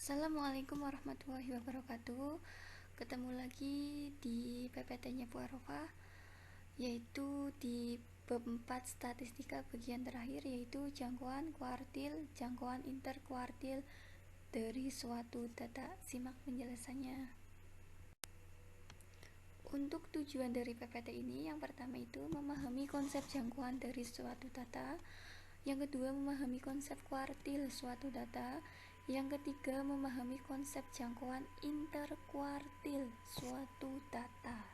Assalamualaikum warahmatullahi wabarakatuh. Ketemu lagi di PPT-nya Bu Arofa, yaitu di bab 4 statistika bagian terakhir, yaitu jangkauan kuartil, jangkauan interkuartil dari suatu data. Simak penjelasannya. Untuk tujuan dari PPT ini, yang pertama itu memahami konsep jangkauan dari suatu data, yang kedua memahami konsep kuartil suatu data, yang ketiga memahami konsep jangkauan interkuartil suatu data.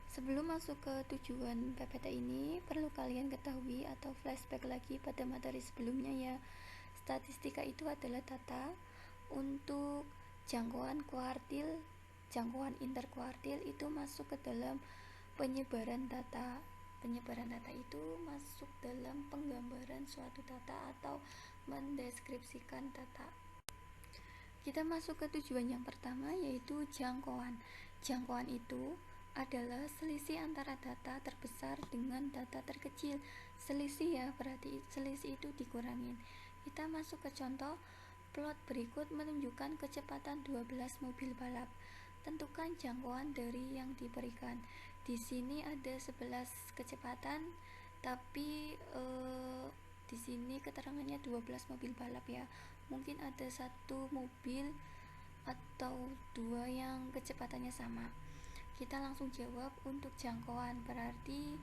Sebelum masuk ke tujuan PPT ini, perlu kalian ketahui atau flashback lagi pada materi sebelumnya ya. Statistika itu adalah data. Untuk jangkauan kuartil, jangkauan interkuartil itu masuk ke dalam penyebaran data. Penyebaran data itu masuk dalam penggambaran suatu data atau mendeskripsikan data. Kita masuk ke tujuan yang pertama, yaitu jangkauan. Jangkauan itu adalah selisih antara data terbesar dengan data terkecil. Selisih ya, berarti selisih itu dikurangin. Kita masuk ke contoh. Plot berikut menunjukkan kecepatan 12 mobil balap. Tentukan jangkauan dari yang diberikan. Di sini ada 11 kecepatan, tapi di sini keterangannya 12 mobil balap ya. Mungkin ada satu mobil atau dua yang kecepatannya sama. Kita langsung jawab untuk jangkauan, berarti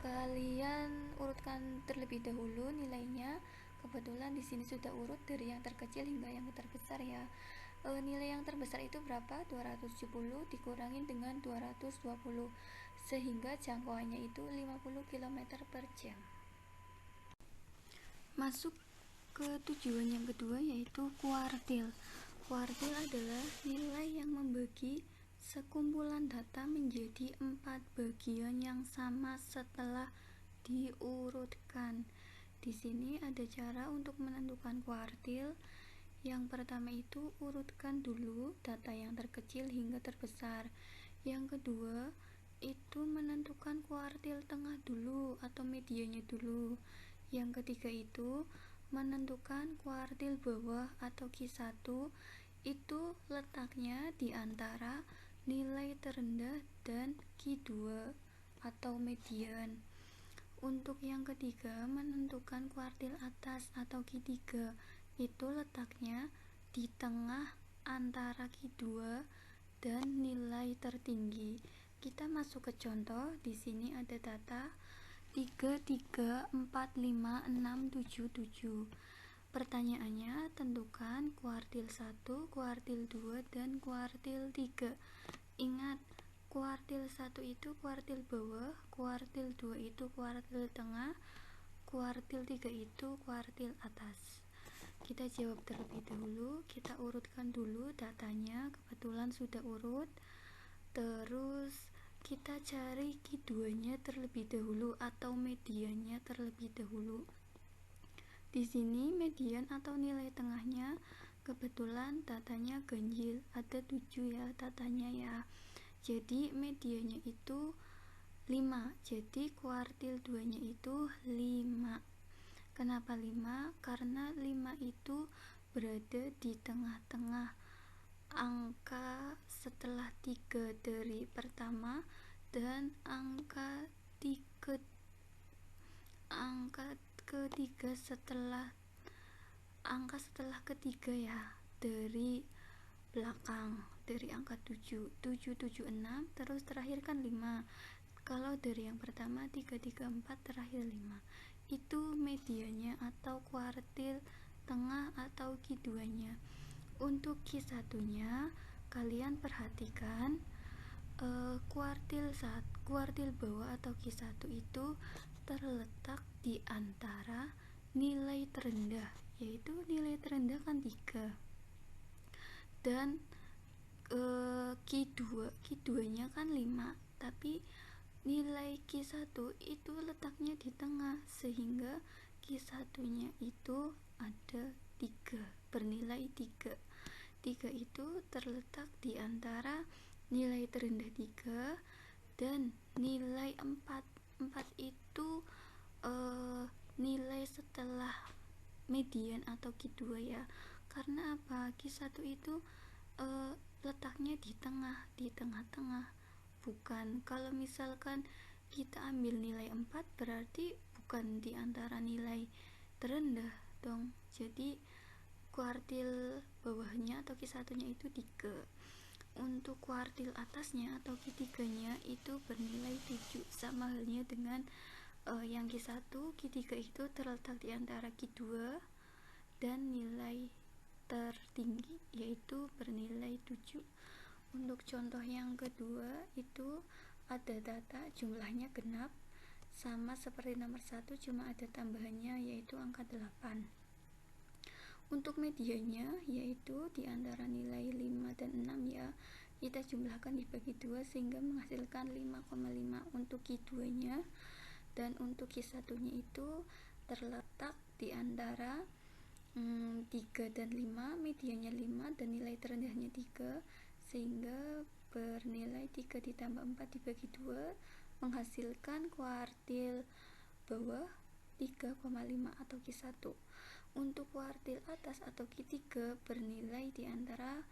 kalian urutkan terlebih dahulu nilainya. Kebetulan di sini sudah urut dari yang terkecil hingga yang terbesar ya. Nilai yang terbesar itu berapa? 270 dikurangin dengan 220, sehingga jangkauannya itu 50 km per jam. Masuk ke tujuan yang kedua, yaitu kuartil. Kuartil adalah nilai yang membagi sekumpulan data menjadi 4 bagian yang sama setelah diurutkan. Di sini ada cara untuk menentukan kuartil. Yang pertama itu urutkan dulu data yang terkecil hingga terbesar. Yang kedua itu menentukan kuartil tengah dulu atau medianya dulu. Yang ketiga itu menentukan kuartil bawah atau Q1, itu letaknya di antara nilai terendah dan Q2 atau median. Untuk yang ketiga menentukan kuartil atas atau Q3, itu letaknya di tengah antara Q2 dan nilai tertinggi. Kita masuk ke contoh. Di sini ada data 3, 3, 4, 5, 6, 7, 7. Pertanyaannya, tentukan kuartil 1, kuartil 2, dan kuartil 3. Ingat, kuartil 1 itu kuartil bawah, kuartil 2 itu kuartil tengah, kuartil 3 itu kuartil atas. Kita jawab terlebih dahulu, kita urutkan dulu datanya, kebetulan sudah urut. Terus kita cari Q2 nya terlebih dahulu atau mediannya terlebih dahulu. Di sini median atau nilai tengahnya kebetulan datanya ganjil, ada 7 ya datanya ya. Jadi mediannya itu 5. Jadi kuartil 2 nya itu 5. Kenapa 5? Karena 5 itu berada di tengah-tengah angka setelah 3 dari pertama dan angka ketiga setelah ketiga ya, dari belakang, dari angka 7, 7, 7, 6, terus terakhir kan 5. Kalau dari yang pertama 3, 3, 4, terakhir 5, itu medianya atau kuartil tengah atau Q2 nya. Untuk Q1 nya kalian perhatikan, kuartil bawah atau Q1 itu terletak di antara nilai terendah, yaitu nilai terendah kan 3, dan Q2 nya kan 5, tapi nilai Q1 itu letaknya di tengah, sehingga Q1 nya itu ada 3, bernilai 3. 3 itu terletak di antara nilai terendah 3 dan nilai 4. 4 itu nilai setelah median atau Q2 ya. Karena apa? Q1 itu letaknya di tengah-tengah. Bukan kalau misalkan kita ambil nilai 4 berarti bukan di antara nilai terendah dong. Jadi kuartil bawahnya atau Q1-nya itu 3. Untuk kuartil atasnya atau Q3 nya itu bernilai 7, sama halnya dengan yang Q1, Q3 itu terletak di antara Q2 dan nilai tertinggi yaitu bernilai 7. Untuk contoh yang kedua itu ada data jumlahnya genap, sama seperti nomor 1 cuma ada tambahannya yaitu angka 8. Untuk medianya yaitu di antara nilai 5 dan 6 ya, kita jumlahkan dibagi 2 sehingga menghasilkan 5,5 untuk Q2 nya, dan untuk Q1 nya itu terletak di antara 3 dan 5, medianya 5 dan nilai terendahnya 3, sehingga bernilai 3 ditambah 4 dibagi 2 menghasilkan kuartil bawah 3,5 atau Q1. Untuk kuartil atas atau Q3 bernilai di antara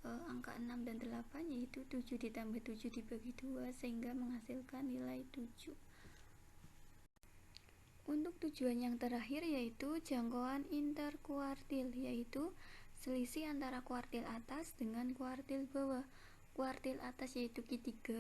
angka 6 dan 8 yaitu 7 ditambah 7 dibagi 2 sehingga menghasilkan nilai 7. Untuk tujuan yang terakhir yaitu jangkauan interkuartil, yaitu selisih antara kuartil atas dengan kuartil bawah. Kuartil atas yaitu Q3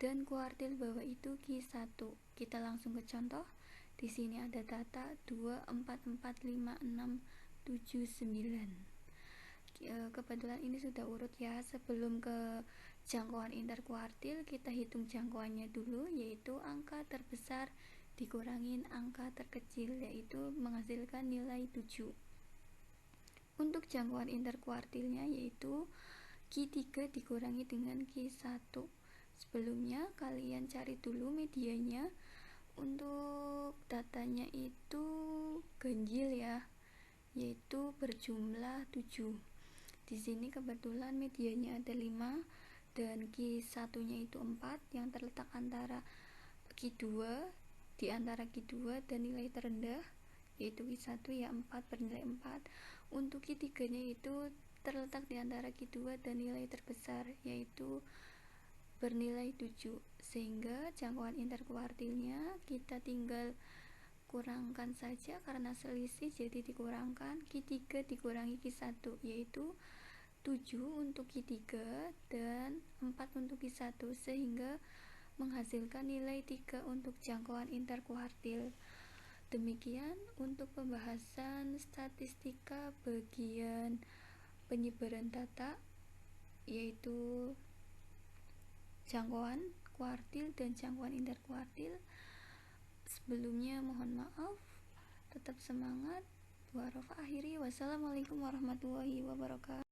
dan kuartil bawah itu Q1. Kita langsung ke contoh. Di sini ada data 2, 4, 4, 5, 6, 7, 9. Kebetulan ini sudah urut ya. Sebelum ke jangkauan interkuartil, kita hitung jangkauannya dulu, yaitu angka terbesar dikurangin angka terkecil, yaitu menghasilkan nilai 7. Untuk jangkauan interkuartilnya yaitu Q3 dikurangi dengan Q1. Sebelumnya kalian cari dulu medianya. Untuk datanya itu ganjil ya, yaitu berjumlah 7. Di sini kebetulan medianya ada 5 dan Q1 nya itu 4 yang terletak antara Q2, di antara Q2 dan nilai terendah yaitu Q1 ya 4 bernilai 4. Untuk Q3 nya itu terletak di antara Q2 dan nilai terbesar yaitu bernilai 7, sehingga jangkauan interkuartilnya kita tinggal kurangkan saja karena selisih, jadi dikurangkan Q3 dikurangi Q1 yaitu 7 untuk Q3 dan 4 untuk Q1 sehingga menghasilkan nilai 3 untuk jangkauan interkuartil. Demikian untuk pembahasan statistika bagian penyebaran data yaitu jangkauan kuartil dan jangkauan interkuartil. Sebelumnya mohon maaf, tetap semangat. Akhiri wassalamualaikum warahmatullahi wabarakatuh.